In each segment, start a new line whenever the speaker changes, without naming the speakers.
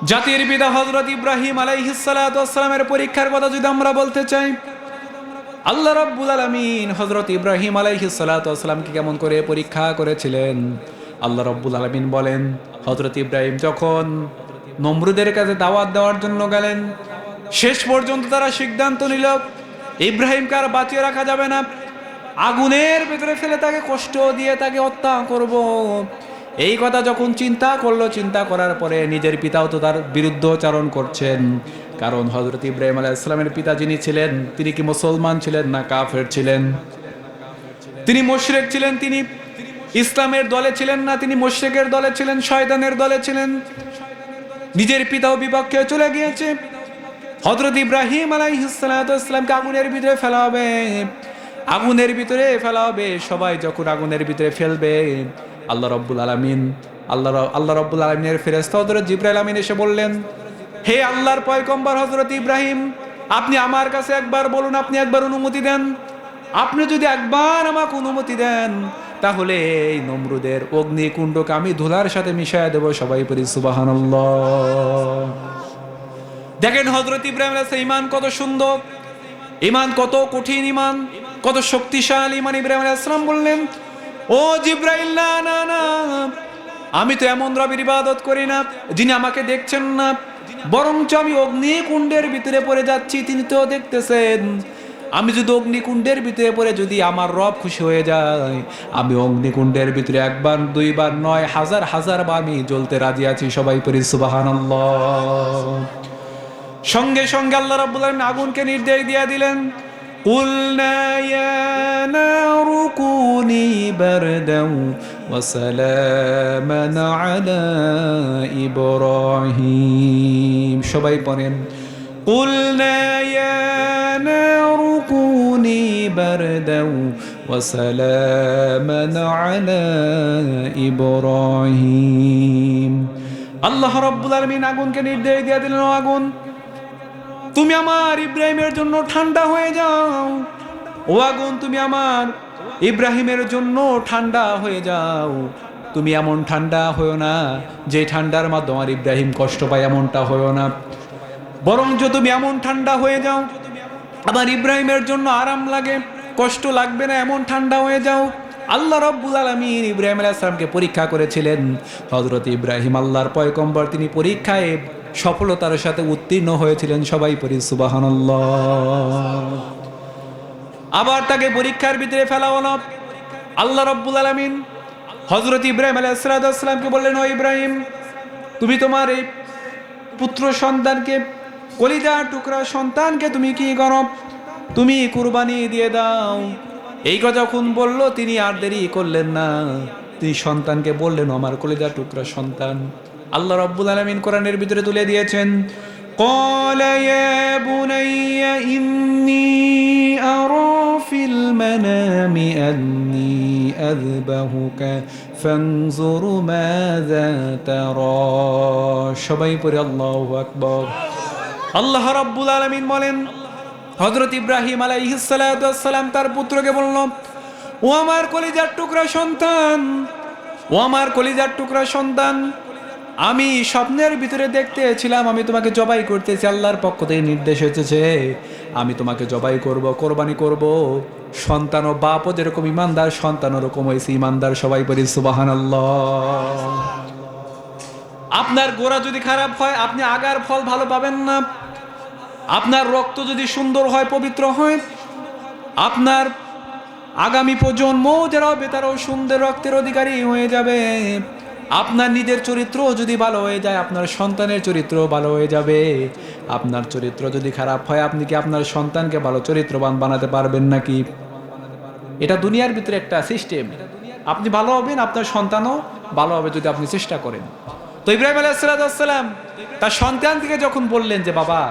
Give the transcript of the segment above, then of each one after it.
জাতির পিতা হযরত ইব্রাহিম আলাইহিস সালাতু ওয়াস সালামের পরীক্ষার কথা যদি আমরা বলতে চাই, আল্লাহ রাব্বুল আলামিন হযরত ইব্রাহিম আলাইহিস সালাতু ওয়াস সালামকে কেমন করে পরীক্ষা করেছিলেন। আল্লাহ রাব্বুল আলামিন বলেন, হযরত ইব্রাহিম যখন নমরুদের কাছে দাওয়াত দেওয়ার জন্য গেলেন, শেষ পর্যন্ত তারা সিদ্ধান্ত নিল ইব্রাহিমকে আর বাঁচিয়ে রাখা যাবে না, আগুনের ভেতরে ফেলে তাকে কষ্ট দিয়ে তাকে হত্যা করব। এই কথা যখন চিন্তা করলো, চিন্তা করার পরে নিজের পিতাও তো তার বিরুদ্ধচারণ করছেন। কারণ হযরত ইব্রাহিম আলাইহিস সালামের পিতা যিনি ছিলেন, তিনি কি মুসলমান ছিলেন না কাফের ছিলেন? তিনি মুশরিক ছিলেন, তিনি ইসলামের দলে ছিলেন না, তিনি মুশরিকের দলে ছিলেন, শয়তানের দলে ছিলেন। নিজের পিতাও বিপক্ষে চলে গিয়েছে। হযরত ইব্রাহিম আলাইহিস সালাতু ওয়াস সালামকে আগুনের ভিতরে ফেলা হবে, আগুনের ভিতরে ফেলা হবে। সবাই যখন আগুনের ভিতরে ফেলবে, আল্লাহ রাব্বুল আলামিন আল্লাহ রাব্বুল আলামিনের ফেরেশতা হযরত জিবরাইল আমিন এসে বললেন, হে আল্লাহর পয়গম্বর হযরত ইব্রাহিম, আপনি আমার কাছে একবার বলুন, আপনি একবার অনুমতি দেন। আপনি যদি একবার আমাকে অনুমতি দেন, তাহলে এই নমরুদের অগ্নিকুণ্ডকে আমি ধুলার সাথে মিশিয়ে দেব। সবাই পড়ি সুবহানাল্লাহ। দেখেন হযরত ইব্রাহিম আলাইহিস সালাম ঈমান কত সুন্দর, ঈমান কত কঠিন, ঈমান কত শক্তিশালী ঈমান। ইব্রাহিম আলাইহিস সালাম বললেন, ও জিবরাইল, না না না, আমি তো এমন রবের ইবাদত করি না যিনি আমাকে দেখছেন না, বরঞ্চ আমি অগ্নিকুণ্ডের ভিতরে পড়ে যাচ্ছি, তিনি তো দেখতেছেন। আমি যদি অগ্নিকুণ্ডের ভিতরে পড়ে যদি আমার রব খুশি হয়ে যায়, আমি অগ্নিকুণ্ডের ভিতরে একবার দুইবার নয়, হাজার হাজার বার আমি জ্বলতে রাজি আছি। সবাই পড়ি সুবহানাল্লাহ। সঙ্গে সঙ্গে আল্লাহ রাব্বুল আলামিন আগুনকে নির্দেশ দিয়ে দিলেন, কুলনা ইয়া নারু কুনি বারদাও ওয়া সালামান আলা ইব্রাহিম। সবাই পড়েন, কুলনা ইয়া নারু কুনি বারদাও ওয়া সালামান আলা ইব্রাহিম। আল্লাহ রাব্বুল আলামিন আগুনকে নির্দেশ দিয়ে দিলেন, ও আগুন, তুমি আমার ইব্রাহিমের জন্য ঠান্ডা হয়ে যাও। ও আগুন, তুমি আমার ইব্রাহিমের জন্য ঠান্ডা হয়ে যাও। তুমি এমন ঠান্ডা হয়েও না যে ঠান্ডার মাধ্যমে আমার ইব্রাহিম কষ্ট পায়, এমনটা হয়েও না। বরঞ্চ তুমি এমন ঠান্ডা হয়ে যাও আমার ইব্রাহিমের জন্য আরাম লাগে, কষ্ট লাগবে না, এমন ঠান্ডা হয়ে যাও। আল্লাহ রাব্বুল আলামিন ইব্রাহিম আলাইহিস সালামকে পরীক্ষা করেছিলেন। হযরত ইব্রাহিম আল্লাহর পয়গম্বর, তিনি পরীক্ষায় সফলতার সাথে উত্তীর্ণ হয়েছিলেন। সবাই পড়ি সুবহানাল্লাহ। আবার তাকে পরীক্ষার ভিতরে ফেলা হলো। আল্লাহ রাব্বুল আলামিন হযরত ইব্রাহিম আলাইহিস সালামকে বললেন, ও ইব্রাহিম, তুমি তোমার এই পুত্র সন্তানকে, কলিজার টুকরা সন্তানকে তুমি কি করো? তুমি কুরবানি দিয়ে দাও। এই কথা যখন বললো, তিনি আর দেরি করলেন না, তিনি সন্তানকে বললেন, আমার কলিজার টুকরা সন্তান। আল্লাহ রাব্বুল আলামিন কোরআনের ভিতরে তুলে দিয়েছেন, ক্বালা ইয়া বুনাইয়া ইন্নী আরা ফিল মানামি আন্নী আযবাহুকা ফানজুর মাযা তারা। সবাই পড়ে আল্লাহু আকবার। আল্লাহ রাব্বুল আলামিন বলেন, হযরত ইব্রাহিম আলাইহিস সালাতু ওয়াস সালাম তার পুত্রকে বলল, ও আমার কলিজার টুকরা সন্তান, ও আমার কলিজার টুকরা সন্তান, আমি স্বপ্নের ভিতরে দেখতেছিলাম আমি তোমাকে জবাই করতেছি। আল্লাহর পক্ষ থেকে নির্দেশ এসেছে, আমি তোমাকে জবাই করব, কোরবানি করব। সন্তান ও বাপও যেরকম ইমানদার, সন্তান ওরকম হয়েছে ইমানদার। সবাই বলি সুবহানাল্লাহ। আপনার গোড়া যদি খারাপ হয়, আপনি আগার ফল ভালো পাবেন না। আপনার রক্ত যদি সুন্দর হয়, পবিত্র হয়, আপনার আগামী প্রজন্ম যারা হবে তারাও সুন্দর রক্তের অধিকারী হয়ে যাবে। আপনার নিজের চরিত্র যদি ভালো হয়ে যায়, আপনার সন্তানের চরিত্র ভালো হয়ে যাবে। আপনার চরিত্র যদি খারাপ হয়, আপনি কি আপনার সন্তানকে ভালো চরিত্রবান বানাতে পারবেন নাকি? এটা দুনিয়ার ভিতরে একটা সিস্টেম। আপনি ভালো হবেন, আপনার সন্তানও ভালো হবে যদি আপনি চেষ্টা করেন। তো ইব্রাহিম আলাইহিস সালাম তার সন্তানকে যখন বললেন যে, বাবা,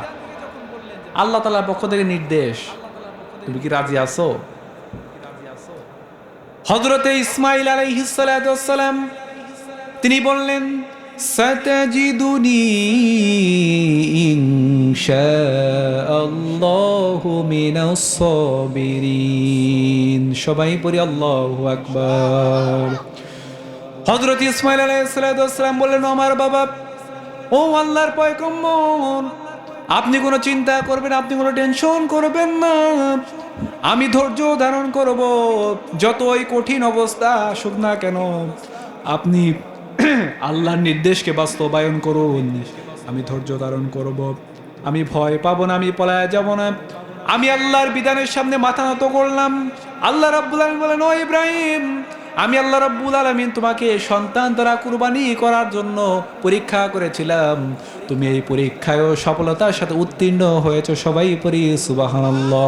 আল্লাহ তাআলার পক্ষ থেকে নির্দেশ, তুমি কি রাজি আছো? হযরতে ইসমাঈল আলাইহিস সালাম তিনি বললেন, সাতাজিদুনি ইনশাআল্লাহু মিনাস সাবিরিন। সবাই পড়ি আল্লাহু আকবার। হযরত ইসমাঈল আলাইহিস সালাম বললেন, আমার বাবা, ও আল্লাহর পয়গম্বর, আপনি কোনো চিন্তা করবেন, আপনি কোনো টেনশন করবেন না, আমি ধৈর্য ধারণ করব, যতই কঠিন অবস্থা আসুক না কেন আপনি আল্লাহর নির্দেশকে বাস্তবায়ন করুন, আমি ধৈর্য ধারণ করব, আমি ভয় পাবো না, আমি পলায় যাব না, আমি আল্লাহর বিধানের সামনে মাথা নত করলাম। আল্লাহ রাব্বুল আলামিন বলেন, ও ইব্রাহিম, আমি আল্লাহ রাব্বুল আলামিন তোমাকে সন্তান দ্বারা কুরবানি করার জন্য পরীক্ষা করেছিলাম, তুমি এই পরীক্ষায়ও সফলতার সাথে উত্তীর্ণ হয়েছো। সবাই পড়ি সুবহানাল্লাহ।